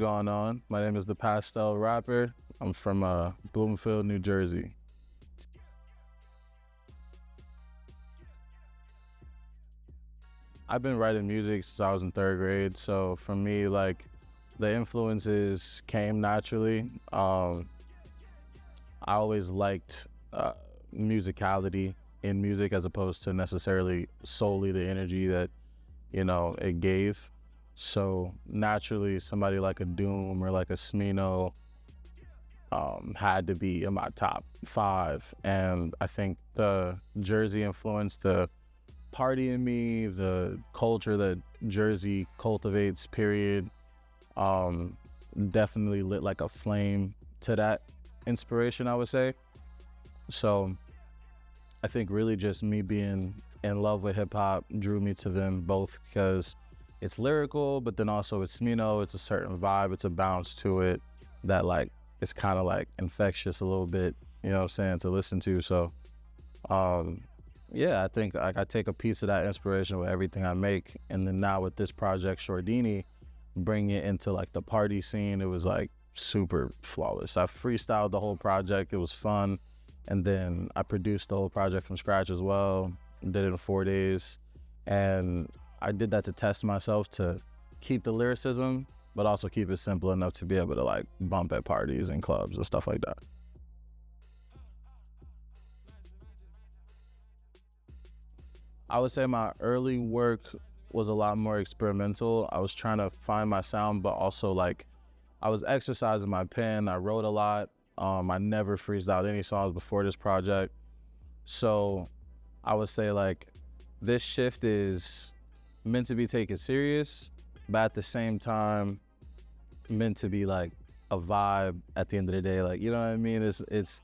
going on? My name is the Pastel Rapper. I'm from Bloomfield, New Jersey. I've been writing music since I was in third grade, so for me, like, the influences came naturally. I always liked musicality in music as opposed to necessarily solely the energy that, it gave. So naturally, somebody like a Doom or like a Smino had to be in my top five. And I think the Jersey influence, the party in me, the culture that Jersey cultivates, period, definitely lit like a flame to that inspiration, I would say. So I think really just me being in love with hip hop drew me to them both because it's lyrical, but then also it's it's a certain vibe, it's a bounce to it that like it's kind of like infectious a little bit, you know what I'm saying, to listen to. So yeah, I think I take a piece of that inspiration with everything I make, and then now with this project Shordini, bring it into like the party scene. It was like super flawless. I freestyled the whole project. It was fun. And then I produced the whole project from scratch as well. Did it in 4 days. And I did that to test myself to keep the lyricism, but also keep it simple enough to be able to like bump at parties and clubs and stuff like that. I would say my early work was a lot more experimental. I was trying to find my sound, but also like I was exercising my pen. I wrote a lot. I never freestyled any songs before this project. So I would say like this shift is meant to be taken serious, but at the same time meant to be like a vibe at the end of the day. Like, you know what I mean? It's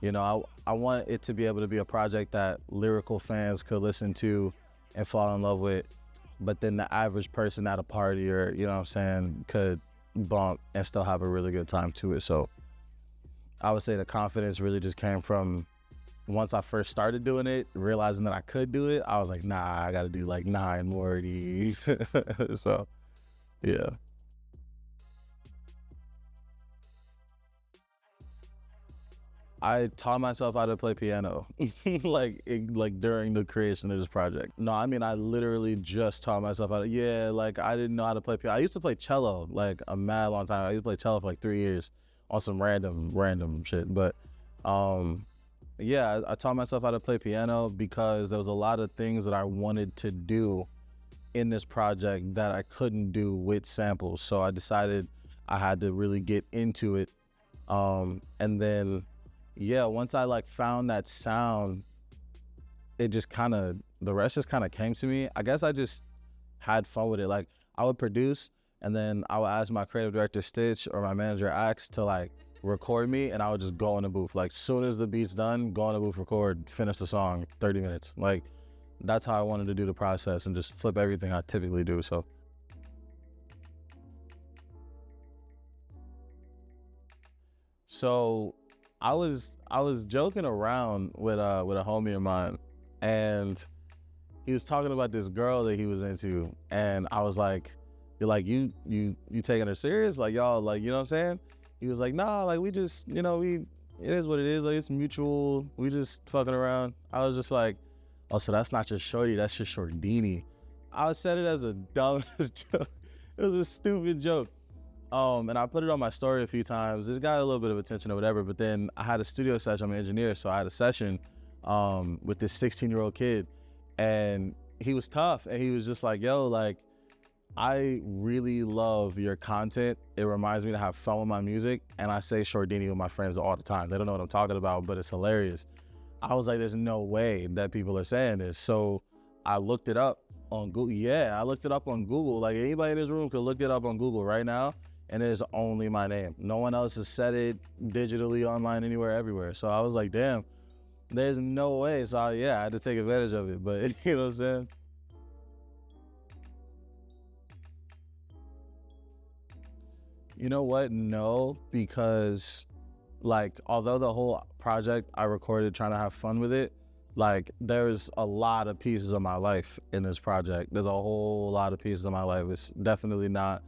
I want it to be able to be a project that lyrical fans could listen to and fall in love with, but then the average person at a party or, you know what I'm saying, could bump and still have a really good time to it. So I would say the confidence really just came from once I first started doing it, realizing that I could do it. I was like, nah, I got to do like 9 more of these. So, yeah. I taught myself how to play piano, like during the creation of this project. No, I mean, I literally just taught myself how to, yeah, like I didn't know how to play piano. I used to play cello like a mad long time. I used to play cello for like 3 years on some random shit. But yeah, I taught myself how to play piano because there was a lot of things that I wanted to do in this project that I couldn't do with samples. So I decided I had to really get into it. And then, yeah, once I like found that sound, it just the rest just kind of came to me. I guess I just had fun with it. Like I would produce and then I would ask my creative director Stitch or my manager Axe to like record me, and I would just go in the booth. Like soon as the beat's done, go in the booth, record, finish the song, 30 minutes. Like that's how I wanted to do the process and just flip everything I typically do. So I was joking around with a homie of mine, and he was talking about this girl that he was into, and I was like, "You're like you taking her serious? Like y'all like, you know what I'm saying?" He was like, "Nah, like we just it is what it is. Like it's mutual. We just fucking around." I was just like, "Oh, so that's not just Shorty, that's just Shordini." I said it as a dumb joke. It was a stupid joke. And I put it on my story a few times. It got a little bit of attention or whatever, but then I had a studio session. I'm an engineer, so I had a session with this 16-year-old kid, and he was tough, and he was just like, yo, like, I really love your content. It reminds me to have fun with my music, and I say Shordini with my friends all the time. They don't know what I'm talking about, but it's hilarious. I was like, there's no way that people are saying this. So I looked it up on Google. Yeah, I looked it up on Google. Like anybody in this room could look it up on Google right now, and it is only my name. No one else has said it digitally, online, anywhere, everywhere. So I was like, damn, there's no way. So yeah, I had to take advantage of it. But you know what I'm saying? You know what? No, because like, although the whole project I recorded trying to have fun with it, like there's a lot of pieces of my life in this project. There's a whole lot of pieces of my life. It's definitely not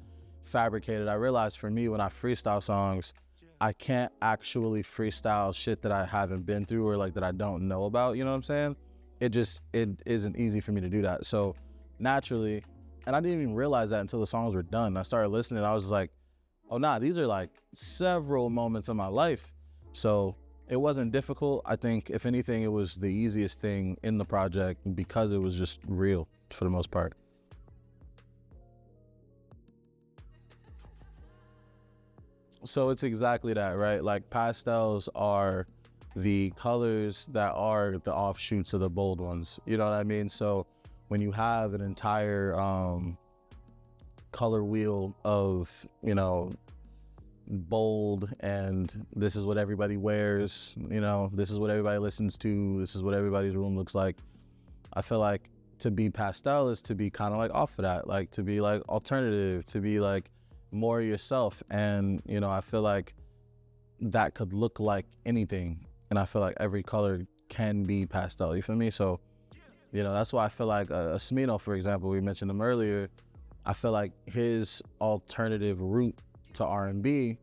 fabricated. I realized for me, when I freestyle songs, I can't actually freestyle shit that I haven't been through or like that I don't know about, you know what I'm saying? It isn't easy for me to do that. So naturally, and I didn't even realize that until the songs were done. I started listening, I was just like, oh nah, these are like several moments of my life. So it wasn't difficult. I think if anything, it was the easiest thing in the project because it was just real for the most part. So it's exactly that, right? Like pastels are the colors that are the offshoots of the bold ones. You know what I mean? So when you have an entire color wheel of, bold, and this is what everybody wears, this is what everybody listens to, this is what everybody's room looks like. I feel like to be pastel is to be kind of like off of that, like to be like alternative, to be like more yourself. And I feel like that could look like anything, and I feel like every color can be pastel, you feel me? So that's why I feel like Smino, for example, we mentioned him earlier. I feel like his alternative route to R&B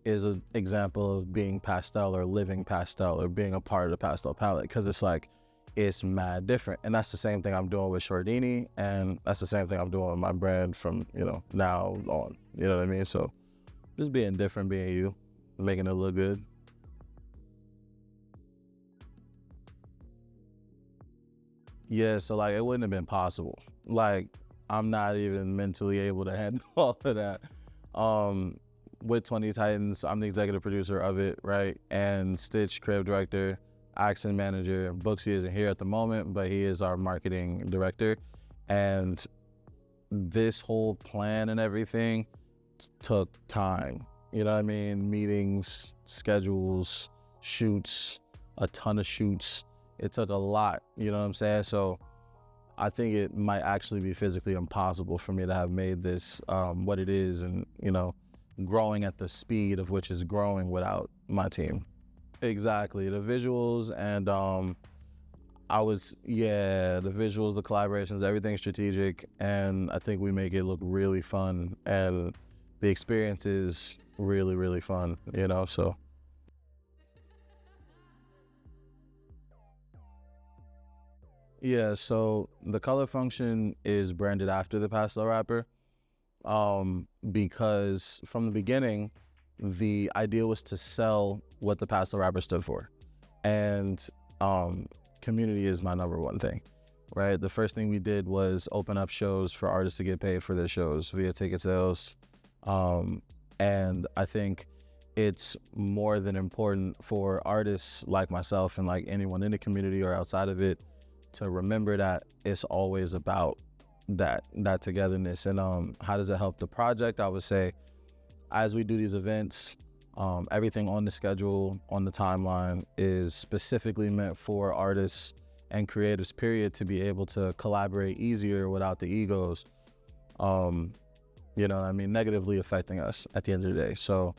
is an example of being pastel or living pastel or being a part of the pastel palette, because it's mad different. And that's the same thing I'm doing with Shordini, and that's the same thing I'm doing with my brand from now on, you know what I mean? So just being different, being you, making it look good. Yeah, so like it wouldn't have been possible. Like I'm not even mentally able to handle all of that. With 20 Titans, I'm the executive producer of it, right? And Stitch, creative director, accent manager. Booksy isn't here at the moment, but he is our marketing director. And this whole plan and everything took time. You know what I mean? Meetings, schedules, shoots, a ton of shoots. It took a lot, you know what I'm saying? So I think it might actually be physically impossible for me to have made this what it is, and growing at the speed of which is growing without my team. Exactly, the visuals and the visuals, the collaborations, everything's strategic, and I think we make it look really fun, and the experience is really, really fun, so. Yeah, so the color function is branded after the Pastel Rapper, because from the beginning, the idea was to sell what the Pastel Rapper stood for. And community is my number one thing, right? The first thing we did was open up shows for artists to get paid for their shows via ticket sales. And I think it's more than important for artists like myself and like anyone in the community or outside of it to remember that it's always about that togetherness. And how does it help the project? I would say as we do these events, everything on the schedule, on the timeline is specifically meant for artists and creators, period, to be able to collaborate easier without the egos, negatively affecting us at the end of the day. So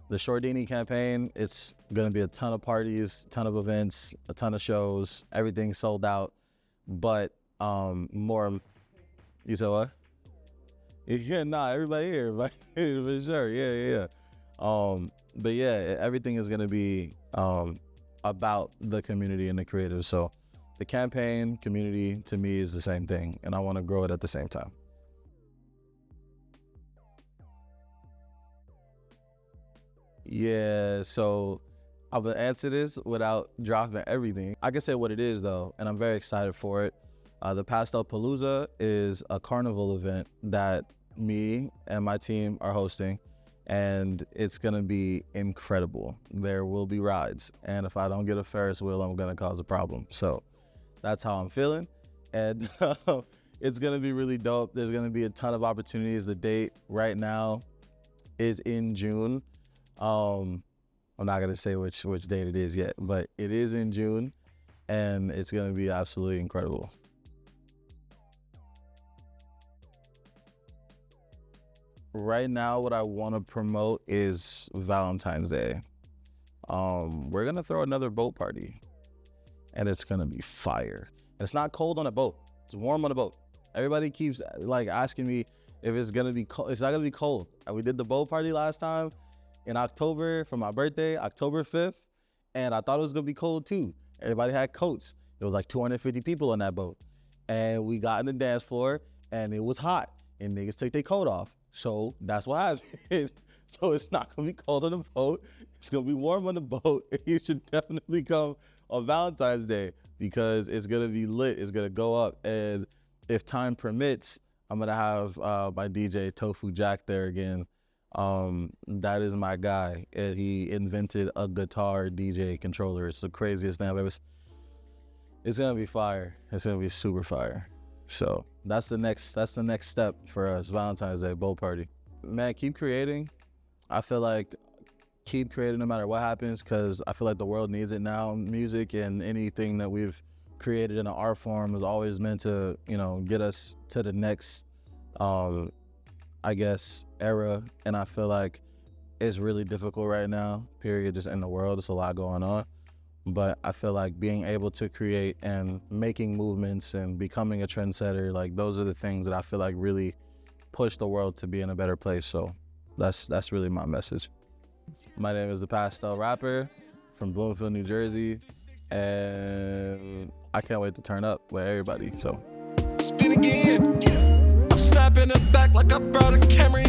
the Shordini campaign, it's gonna be a ton of parties, a ton of events, a ton of shows, everything sold out. But more, you said what? Yeah, nah, everybody here, right? For sure, yeah. But yeah, everything is gonna be about the community and the creators. So the campaign, community, to me is the same thing, and I want to grow it at the same time. Yeah, so I will answer this without dropping everything. I can say what it is though, and I'm very excited for it. The Pastel Palooza is a carnival event that me and my team are hosting, and it's gonna be incredible. There will be rides, and if I don't get a Ferris wheel, I'm gonna cause a problem. So that's how I'm feeling, and it's gonna be really dope. There's gonna be a ton of opportunities. The date right now is in June. I'm not gonna say which date it is yet, but it is in June, and it's gonna be absolutely incredible. Right now, what I want to promote is Valentine's Day. We're gonna throw another boat party, and it's gonna be fire. And it's not cold on a boat; it's warm on a boat. Everybody keeps like asking me, if it's gonna be cold, it's not gonna be cold. And we did the boat party last time in October for my birthday, October 5th, and I thought it was gonna be cold too. Everybody had coats. There was like 250 people on that boat. And we got in the dance floor and it was hot and niggas took their coat off. So that's what happened. So it's not gonna be cold on the boat. It's gonna be warm on the boat. And you should definitely come on Valentine's Day because it's gonna be lit. It's gonna go up. And if time permits, I'm gonna have my DJ Tofu Jack there again. That is my guy. And he invented a guitar DJ controller. It's the craziest thing I've ever seen. It's gonna be fire. It's gonna be super fire. So that's the next step for us, Valentine's Day boat party. Man, keep creating. I feel like keep creating no matter what happens, because I feel like the world needs it now. Music and anything that we've created in an art form is always meant to, get us to the next, I guess, era. And I feel like it's really difficult right now, period, just in the world. There's a lot going on. But I feel like being able to create and making movements and becoming a trendsetter, like those are the things that I feel like really push the world to be in a better place. So that's really my message. My name is the Pastel Rapper from Bloomfield, New Jersey, and I can't wait to turn up with everybody. So spin again. I'm snapping it back like I brought a camera.